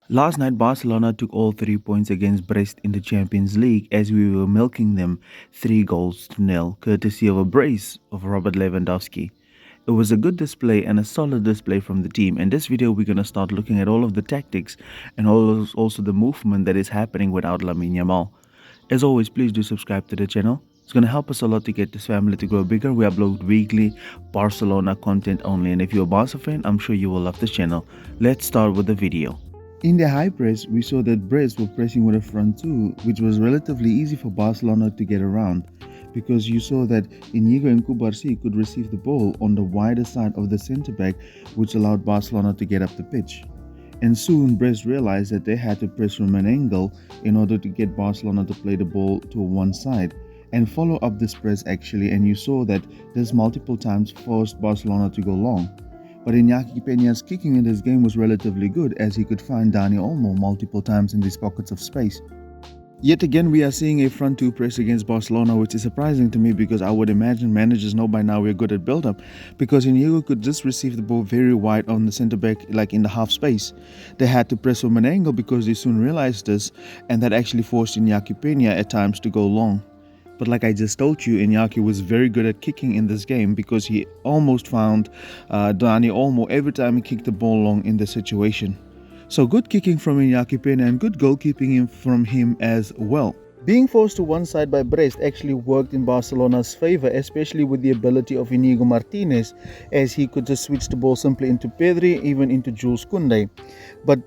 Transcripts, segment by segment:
Last night, Barcelona took all 3 points against Brest in the Champions League as we were milking them 3 goals to nil, courtesy of a brace of Robert Lewandowski. It was a good display and a solid display from the team. In this video, we're going to start looking at all of the tactics and also the movement that is happening without Lamine Yamal. As always, please do subscribe to the channel. It's going to help us a lot to get this family to grow bigger. We upload weekly Barcelona content only, and if you're a Barca fan, I'm sure you will love this channel. Let's start with the video. In the high press, we saw that Brest were pressing with a front two, which was relatively easy for Barcelona to get around, because you saw that Inigo and Kubarsi could receive the ball on the wider side of the centre-back, which allowed Barcelona to get up the pitch. And soon Brest realized that they had to press from an angle in order to get Barcelona to play the ball to one side and follow up this press actually, and you saw that this multiple times forced Barcelona to go long. But Iñaki Peña's kicking in this game was relatively good, as he could find Dani Olmo multiple times in these pockets of space. Yet again, we are seeing a front two press against Barcelona, which is surprising to me because I would imagine managers know by now we're good at build-up, because Inigo could just receive the ball very wide on the centre-back, like in the half space. They had to press from an angle because they soon realized this, and that actually forced Iñaki Peña at times to go long. But like I just told you, Iñaki was very good at kicking in this game because he almost found Dani Olmo every time he kicked the ball long in this situation. So good kicking from Iñaki Peña and good goalkeeping from him as well. Being forced to one side by Brest actually worked in Barcelona's favour, especially with the ability of Inigo Martinez, as he could just switch the ball simply into Pedri, even into Jules Koundé. But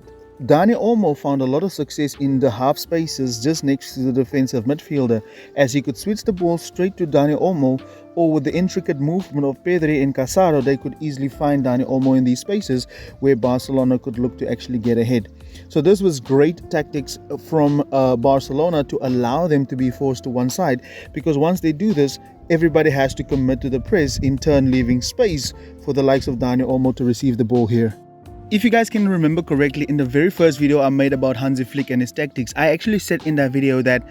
Dani Olmo found a lot of success in the half spaces just next to the defensive midfielder, as he could switch the ball straight to Dani Olmo, or with the intricate movement of Pedri and Casado, they could easily find Dani Olmo in these spaces where Barcelona could look to actually get ahead. So this was great tactics from Barcelona to allow them to be forced to one side, because once they do this, everybody has to commit to the press, in turn leaving space for the likes of Dani Olmo to receive the ball here. If you guys can remember correctly, in the very first video I made about Hansi Flick and his tactics, I actually said in that video that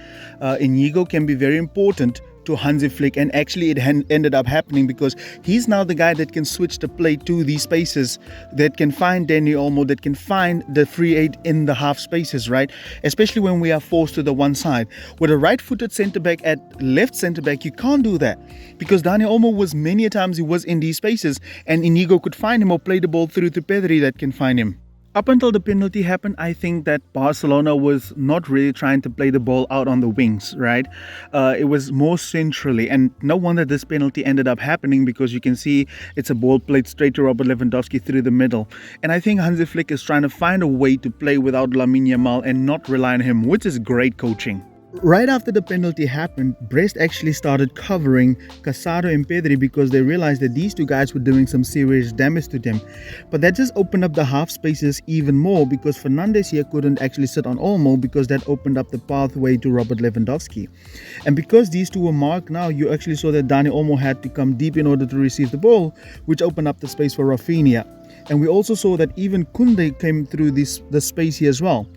Inigo can be very important to Hansi Flick, and actually it ended up happening because he's now the guy that can switch the play to these spaces, that can find Dani Olmo, that can find the free aid in the half spaces, right? Especially when we are forced to the one side. With a right-footed centre-back at left centre-back, you can't do that because Dani Olmo was many a times he was in these spaces and Inigo could find him or play the ball through to Pedri that can find him. Up until the penalty happened, I think that Barcelona was not really trying to play the ball out on the wings, right? It was more centrally, and no wonder this penalty ended up happening, because you can see it's a ball played straight to Robert Lewandowski through the middle. And I think Hansi Flick is trying to find a way to play without Lamine Yamal and not rely on him, which is great coaching. Right after the penalty happened, Brest actually started covering Casado and Pedri because they realized that these two guys were doing some serious damage to them. But that just opened up the half spaces even more, because Fernandes here couldn't actually sit on Olmo, because that opened up the pathway to Robert Lewandowski. And because these two were marked now, you actually saw that Dani Olmo had to come deep in order to receive the ball, which opened up the space for Rafinha. And we also saw that even Koundé came through the space here as well.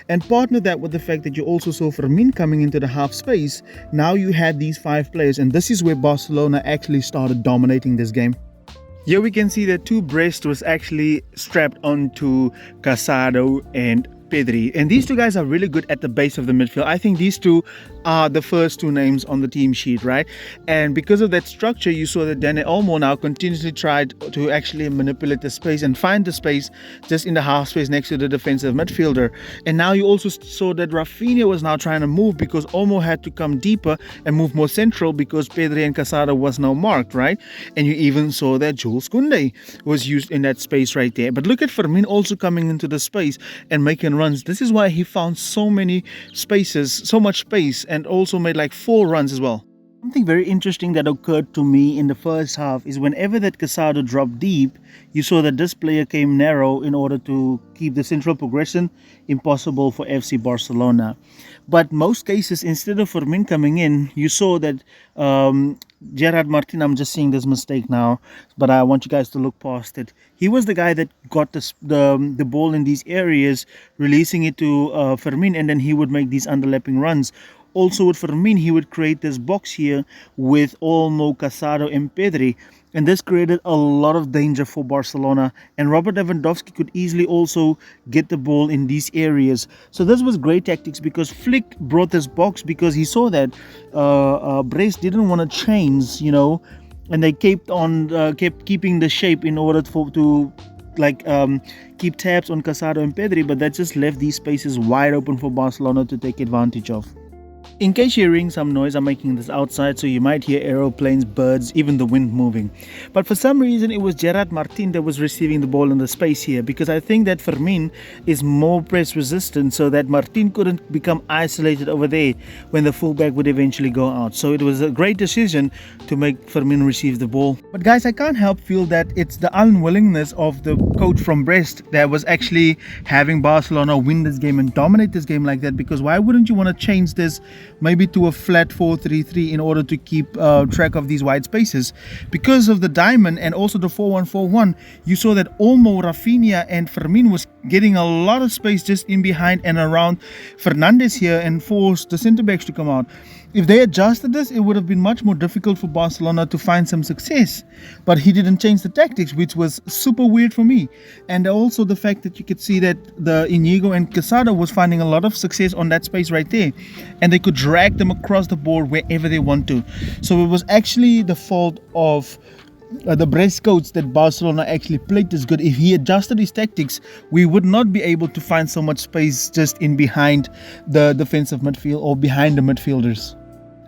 And partner that with the fact that you also saw Fermin coming into the half space, now you had these 5 players, and this is where Barcelona actually started dominating this game. Here we can see that two Brest was actually strapped onto Casado and Pedri, and these two guys are really good at the base of the midfield. I think these two are the first two names on the team sheet, right? And because of that structure, you saw that Dani Olmo now continuously tried to actually manipulate the space and find the space just in the half space next to the defensive midfielder. And now you also saw that Rafinha was now trying to move, because Olmo had to come deeper and move more central because Pedri and Casado was now marked, right? And you even saw that Jules Koundé was used in that space right there. But look at Fermin also coming into the space and making runs. This is why he found so many spaces, so much space, and also made like 4 runs as well. Something very interesting that occurred to me in the first half is whenever that Casado dropped deep, you saw that this player came narrow in order to keep the central progression impossible for FC Barcelona. But most cases, instead of Fermin coming in, you saw that Gerard Martin, I'm just seeing this mistake now, but I want you guys to look past it. He was the guy that got the ball in these areas, releasing it to Fermin, and then he would make these underlapping runs. Also with Fermin, he would create this box here with Olmo, Casado and Pedri, And this created a lot of danger for Barcelona. And Robert Lewandowski could easily also get the ball in these areas. So this was great tactics because Flick brought this box because he saw that Brest didn't want to change, and they kept keeping the shape in order to like keep tabs on Casado and Pedri, but that just left these spaces wide open for Barcelona to take advantage of. In case you're hearing some noise, I'm making this outside, so you might hear aeroplanes, birds, even the wind moving. But for some reason, it was Gerard Martin that was receiving the ball in the space here, because I think that Fermin is more press resistant, so that Martin couldn't become isolated over there when the fullback would eventually go out. So it was a great decision to make Fermin receive the ball. But guys, I can't help feel that it's the unwillingness of the coach from Brest that was actually having Barcelona win this game and dominate this game like that, because why wouldn't you want to change this maybe to a flat 4-3-3 in order to keep track of these wide spaces? Because of the diamond and also the 4-1-4-1, you saw that Olmo, Rafinha and Fermin was getting a lot of space just in behind and around Fernandes here and forced the centre backs to come out. If they adjusted this, it would have been much more difficult for Barcelona to find some success. But he didn't change the tactics, which was super weird for me. And also the fact that you could see that the Inigo and Casado was finding a lot of success on that space right there. And they could drag them across the board wherever they want to. So it was actually the fault of the Brest coach that Barcelona actually played this good. If he adjusted his tactics, we would not be able to find so much space just in behind the defensive midfield or behind the midfielders.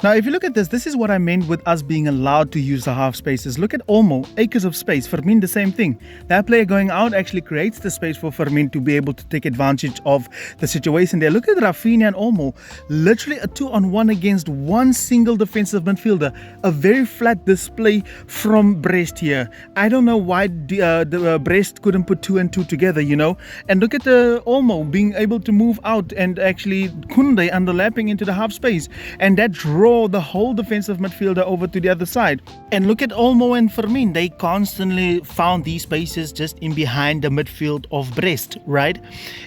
Now, if you look at this, this is what I meant with us being allowed to use the half spaces. Look at Olmo, acres of space. Fermin, the same thing. That player going out actually creates the space for Fermin to be able to take advantage of the situation there. Look at Rafinha and Olmo. Literally a 2-on-1 against one single defensive midfielder. A very flat display from Brest here. I don't know why the Brest couldn't put 2 and 2 together, And look at Olmo being able to move out and actually Kunde underlapping into the half space. And that draw the whole defensive midfielder over to the other side. And look at Olmo and Fermin. They constantly found these spaces just in behind the midfield of Brest, right?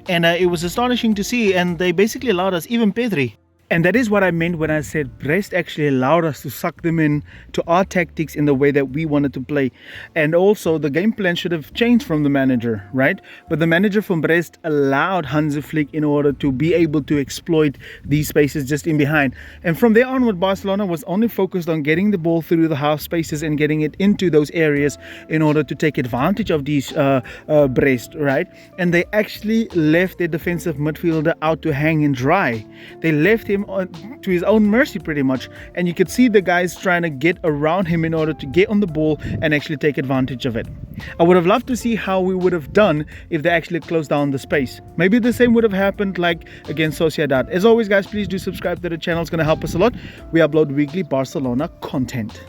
And it was astonishing to see. And they basically allowed us, even Pedri. And that is what I meant when I said Brest actually allowed us to suck them in to our tactics in the way that we wanted to play. And also the game plan should have changed from the manager, right? But the manager from Brest allowed Hansi Flick in order to be able to exploit these spaces just in behind. And from there onward, Barcelona was only focused on getting the ball through the half spaces and getting it into those areas in order to take advantage of these Brest, right? And they actually left their defensive midfielder out to hang and dry. They left him to his own mercy pretty much, and you could see the guys trying to get around him in order to get on the ball and actually take advantage of it. I would have loved to see how we would have done if they actually closed down the space. Maybe the same would have happened like against Sociedad. As always guys, please do subscribe to the channel. It's going to help us a lot. We upload weekly Barcelona content.